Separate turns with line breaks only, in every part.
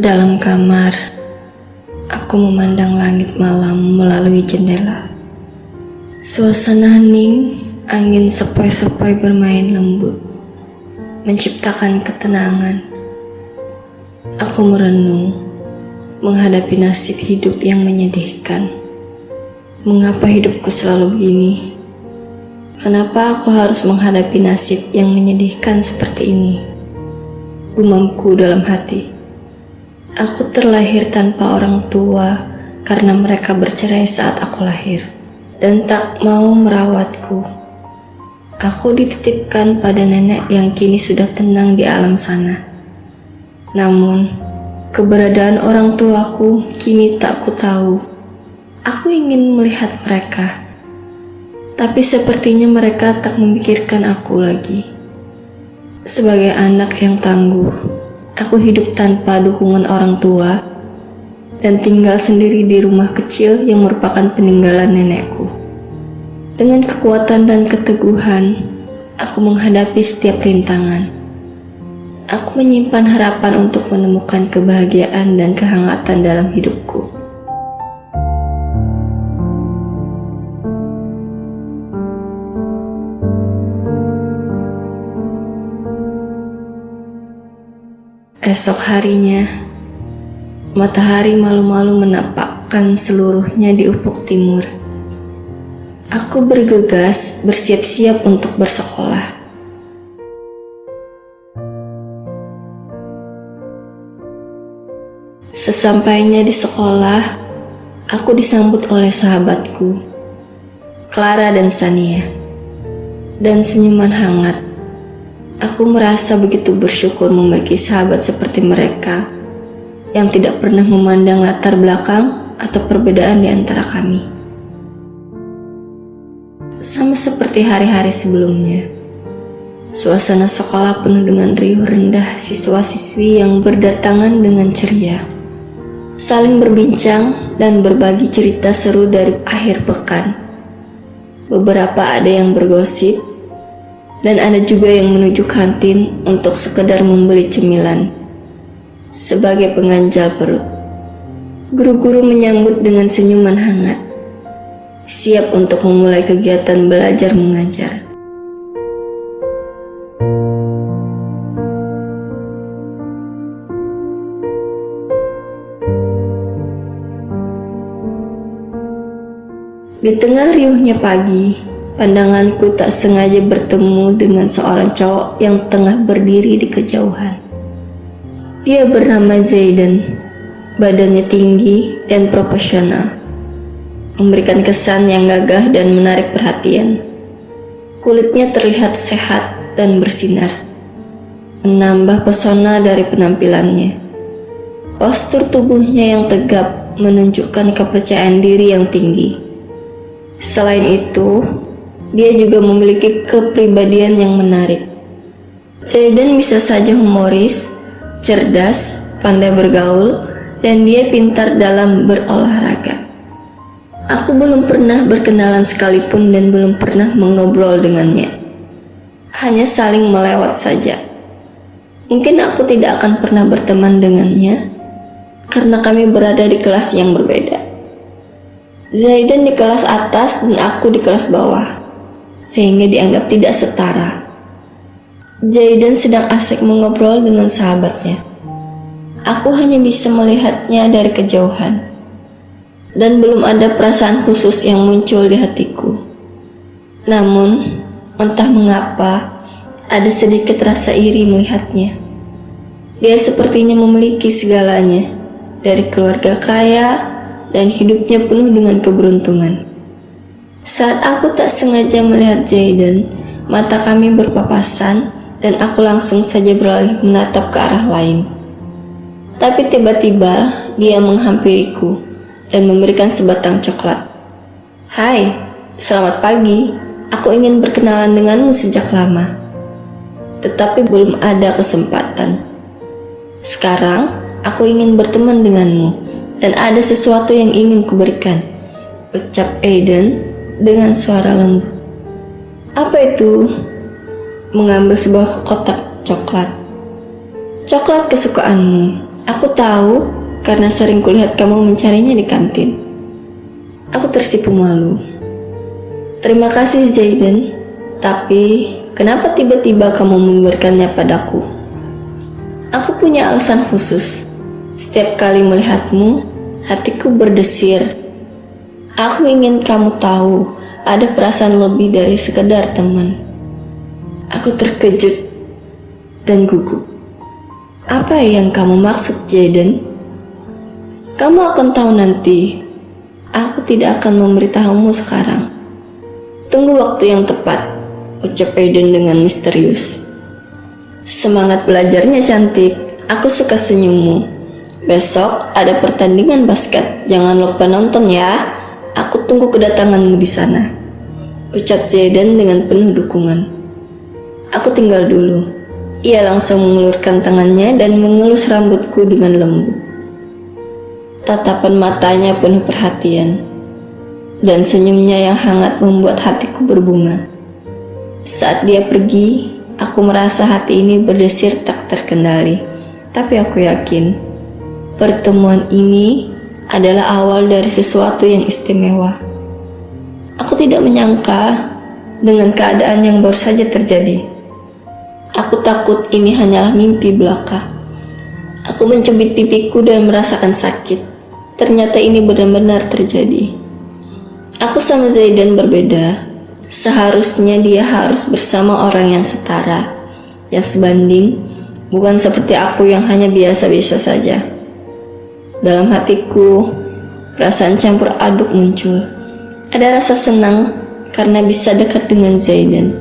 Dalam kamar, aku memandang langit malam melalui jendela. Suasana hening, angin sepoi-sepoi bermain lembut, menciptakan ketenangan. Aku merenung, menghadapi nasib hidup yang menyedihkan. Mengapa hidupku selalu begini? Kenapa aku harus menghadapi nasib yang menyedihkan seperti ini? Gumamku dalam hati. Aku terlahir tanpa orang tua karena mereka bercerai saat aku lahir dan tak mau merawatku. Aku dititipkan pada nenek yang kini sudah tenang di alam sana. Namun, keberadaan orang tuaku kini tak ku tahu. Aku ingin melihat mereka, tapi sepertinya mereka tak memikirkan aku lagi. Sebagai anak yang tangguh, aku hidup tanpa dukungan orang tua dan tinggal sendiri di rumah kecil yang merupakan peninggalan nenekku. Dengan kekuatan dan keteguhan, aku menghadapi setiap rintangan. Aku menyimpan harapan untuk menemukan kebahagiaan dan kehangatan dalam hidupku. Esok harinya, matahari malu-malu menampakkan seluruhnya di ufuk timur. Aku bergegas bersiap-siap untuk bersekolah. Sesampainya di sekolah, aku disambut oleh sahabatku, Clara dan Sania, dan senyuman hangat. Aku merasa begitu bersyukur memiliki sahabat seperti mereka yang tidak pernah memandang latar belakang atau perbedaan di antara kami. Sama seperti hari-hari sebelumnya, suasana sekolah penuh dengan riuh rendah siswa-siswi yang berdatangan dengan ceria, saling berbincang dan berbagi cerita seru dari akhir pekan. Beberapa ada yang bergosip, dan ada juga yang menuju kantin untuk sekedar membeli cemilan sebagai pengganjal perut. Guru-guru menyambut dengan senyuman hangat, siap untuk memulai kegiatan belajar mengajar. Di tengah riuhnya pagi, pandanganku tak sengaja bertemu dengan seorang cowok yang tengah berdiri di kejauhan. Dia bernama Zaidan, badannya tinggi dan proporsional, memberikan kesan yang gagah dan menarik perhatian. Kulitnya terlihat sehat dan bersinar, menambah pesona dari penampilannya. Postur tubuhnya yang tegap menunjukkan kepercayaan diri yang tinggi. Selain itu, dia juga memiliki kepribadian yang menarik. Zaidan bisa saja humoris, cerdas, pandai bergaul, dan dia pintar dalam berolahraga. Aku belum pernah berkenalan sekalipun dan belum pernah mengobrol dengannya. Hanya saling melewat saja. Mungkin aku tidak akan pernah berteman dengannya karena kami berada di kelas yang berbeda. Zaidan di kelas atas dan aku di kelas bawah, sehingga dianggap tidak setara. Zaidan sedang asik mengobrol dengan sahabatnya. Aku hanya bisa melihatnya dari kejauhan, dan belum ada perasaan khusus yang muncul di hatiku. Namun, entah mengapa, ada sedikit rasa iri melihatnya. Dia sepertinya memiliki segalanya, dari keluarga kaya dan hidupnya penuh dengan keberuntungan. Saat aku tak sengaja melihat Zaidan, mata kami berpapasan dan aku langsung saja beralih menatap ke arah lain. Tapi tiba-tiba dia menghampiriku dan memberikan sebatang coklat. "Hai, selamat pagi. Aku ingin berkenalan denganmu sejak lama, tetapi belum ada kesempatan. Sekarang aku ingin berteman denganmu dan ada sesuatu yang ingin kuberikan," ucap Aiden dengan suara lembut. "Apa itu?" Mengambil sebuah kotak coklat. "Coklat kesukaanmu. Aku tahu karena sering kulihat kamu mencarinya di kantin. Aku tersipu malu. Terima kasih Jaden, tapi kenapa tiba-tiba kamu memberikannya padaku? Aku punya alasan khusus. Setiap kali melihatmu, hatiku berdesir. Aku ingin kamu tahu ada perasaan lebih dari sekedar teman. Aku terkejut dan gugup. Apa yang kamu maksud, Jaden? Kamu akan tahu nanti. Aku tidak akan memberitahumu sekarang. Tunggu waktu yang tepat, ucap Aiden dengan misterius. Semangat belajarnya cantik. Aku suka senyummu. Besok ada pertandingan basket. Jangan lupa nonton ya. Aku tunggu kedatanganmu di sana, ucap Jaden dengan penuh dukungan. Aku tinggal dulu. Ia langsung mengulurkan tangannya dan mengelus rambutku dengan lembut. Tatapan matanya penuh perhatian, dan senyumnya yang hangat membuat hatiku berbunga. Saat dia pergi, aku merasa hati ini berdesir tak terkendali. Tapi aku yakin, pertemuan ini adalah awal dari sesuatu yang istimewa. Aku tidak menyangka dengan keadaan yang baru saja terjadi. Aku takut ini hanyalah mimpi belaka. Aku mencubit pipiku dan merasakan sakit. Ternyata ini benar-benar terjadi. Aku sama Zaidan berbeda. Seharusnya dia harus bersama orang yang setara, yang sebanding, bukan seperti aku yang hanya biasa-biasa saja. Dalam hatiku, perasaan campur aduk muncul. Ada rasa senang karena bisa dekat dengan Zaidan.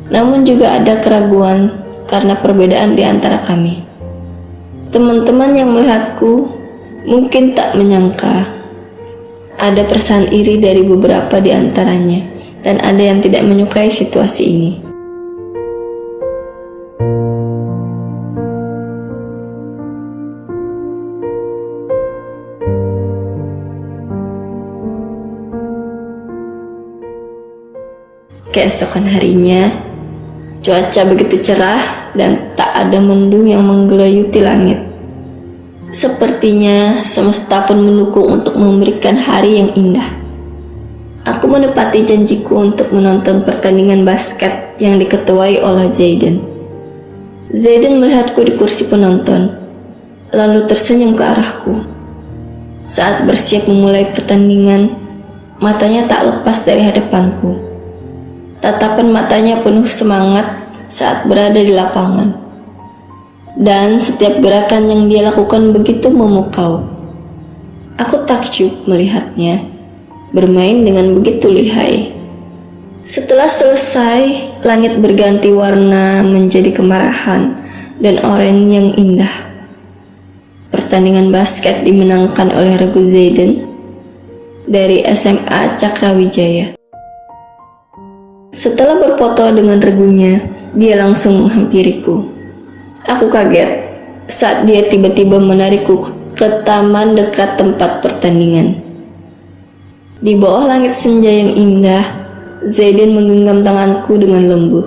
Namun juga ada keraguan karena perbedaan di antara kami. Teman-teman yang melihatku mungkin tak menyangka. Ada perasaan iri dari beberapa di antaranya, dan ada yang tidak menyukai situasi ini. Keesokan harinya, cuaca begitu cerah dan tak ada mendung yang menggelayuti langit. Sepertinya semesta pun mendukung untuk memberikan hari yang indah. Aku menepati janjiku untuk menonton pertandingan basket yang diketuai oleh Jaden. Jaden melihatku di kursi penonton, lalu tersenyum ke arahku. Saat bersiap memulai pertandingan, matanya tak lepas dari hadapanku. Tatapan matanya penuh semangat saat berada di lapangan. Dan setiap gerakan yang dia lakukan begitu memukau. Aku takjub melihatnya bermain dengan begitu lihai. Setelah selesai, langit berganti warna menjadi kemerahan dan oranye yang indah. Pertandingan basket dimenangkan oleh regu Zaiden dari SMA Cakrawijaya. Setelah berfoto dengan regunya, dia langsung menghampiriku. Aku kaget saat dia tiba-tiba menarikku ke taman dekat tempat pertandingan. Di bawah langit senja yang indah, Zaiden menggenggam tanganku dengan lembut.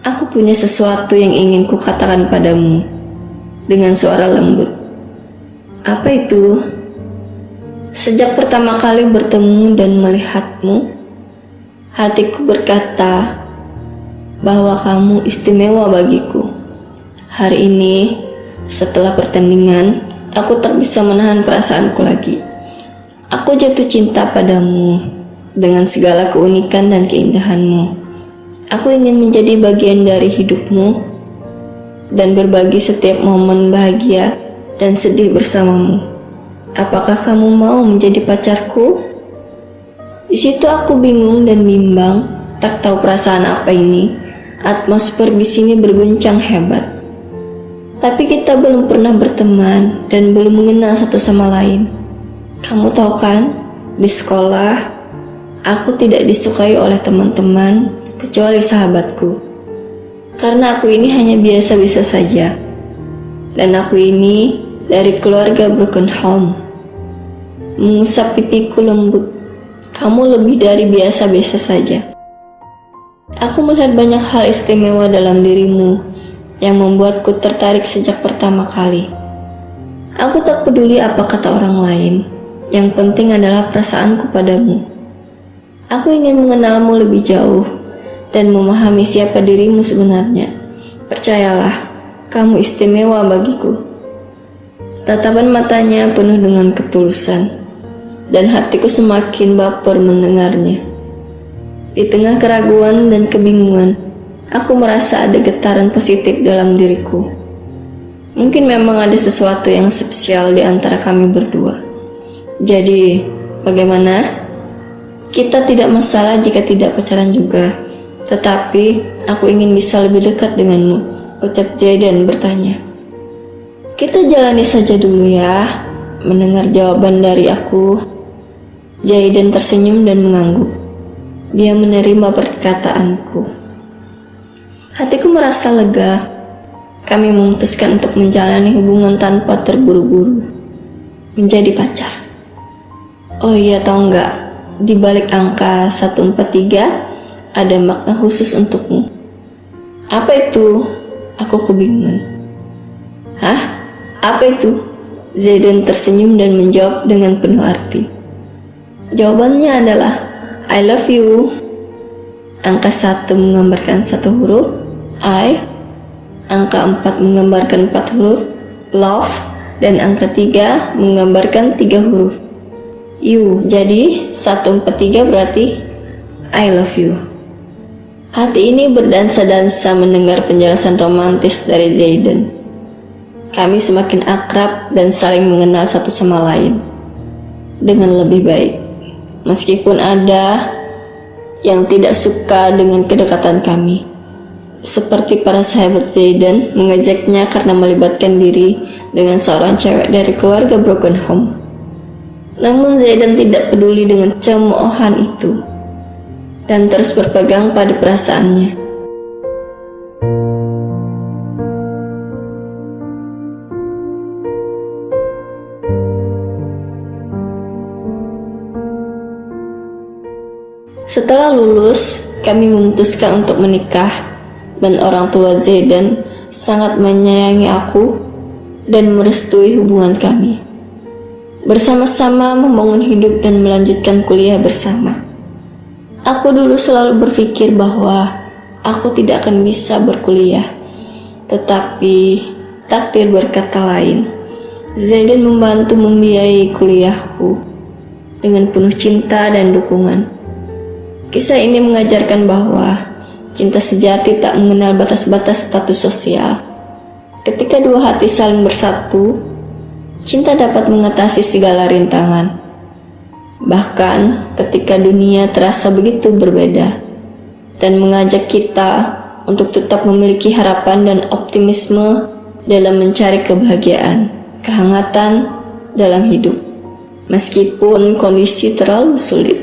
Aku punya sesuatu yang ingin kukatakan padamu, dengan suara lembut. Apa itu? Sejak pertama kali bertemu dan melihatmu, hatiku berkata bahwa kamu istimewa bagiku. Hari ini, setelah pertandingan, aku tak bisa menahan perasaanku lagi. Aku jatuh cinta padamu dengan segala keunikan dan keindahanmu. Aku ingin menjadi bagian dari hidupmu dan berbagi setiap momen bahagia dan sedih bersamamu. Apakah kamu mau menjadi pacarku? Di situ aku bingung dan bimbang, tak tahu perasaan apa ini. Atmosfer di sini berguncang hebat. Tapi kita belum pernah berteman dan belum mengenal satu sama lain. Kamu tahu kan, di sekolah aku tidak disukai oleh teman-teman kecuali sahabatku. Karena aku ini hanya biasa-biasa saja. Dan aku ini dari keluarga broken home. Mengusap pipiku lembut. Kamu lebih dari biasa-biasa saja. Aku melihat banyak hal istimewa dalam dirimu yang membuatku tertarik sejak pertama kali. Aku tak peduli apa kata orang lain. Yang penting adalah perasaanku padamu. Aku ingin mengenalmu lebih jauh dan memahami siapa dirimu sebenarnya. Percayalah, kamu istimewa bagiku. Tatapan matanya penuh dengan ketulusan, dan hatiku semakin baper mendengarnya. Di tengah keraguan dan kebingungan, aku merasa ada getaran positif dalam diriku. Mungkin memang ada sesuatu yang spesial di antara kami berdua. Jadi, bagaimana? Kita tidak masalah jika tidak pacaran juga. Tetapi, aku ingin bisa lebih dekat denganmu, ucap Jayden bertanya. Kita jalani saja dulu ya. Mendengar jawaban dari aku, Jayden tersenyum dan mengangguk. Dia menerima perkataanku. Hatiku merasa lega. Kami memutuskan untuk menjalani hubungan tanpa terburu-buru. Menjadi pacar. Oh iya, tahu nggak? Di balik angka 143 ada makna khusus untukmu. Apa itu? Aku kebingungan. Hah? Apa itu? Jayden tersenyum dan menjawab dengan penuh arti. Jawabannya adalah I love you. Angka 1 menggambarkan 1 huruf I, angka 4 menggambarkan 4 huruf love, dan angka 3 menggambarkan 3 huruf you. Jadi 143 berarti I love you. Hati ini berdansa-dansa mendengar penjelasan romantis dari Jayden. Kami semakin akrab dan saling mengenal satu sama lain dengan lebih baik. Meskipun ada yang tidak suka dengan kedekatan kami, seperti para sahabat Jayden mengajaknya karena melibatkan diri dengan seorang cewek dari keluarga broken home. Namun Jayden tidak peduli dengan cemoohan itu dan terus berpegang pada perasaannya. Setelah lulus, kami memutuskan untuk menikah, dan orang tua Jayden sangat menyayangi aku dan merestui hubungan kami. Bersama-sama membangun hidup dan melanjutkan kuliah bersama. Aku dulu selalu berpikir bahwa aku tidak akan bisa berkuliah, tetapi takdir berkata lain. Jayden membantu membiayai kuliahku dengan penuh cinta dan dukungan. Kisah ini mengajarkan bahwa cinta sejati tak mengenal batas-batas status sosial. Ketika dua hati saling bersatu, cinta dapat mengatasi segala rintangan. Bahkan ketika dunia terasa begitu berbeda dan mengajak kita untuk tetap memiliki harapan dan optimisme dalam mencari kebahagiaan, kehangatan dalam hidup, meskipun kondisi terlalu sulit.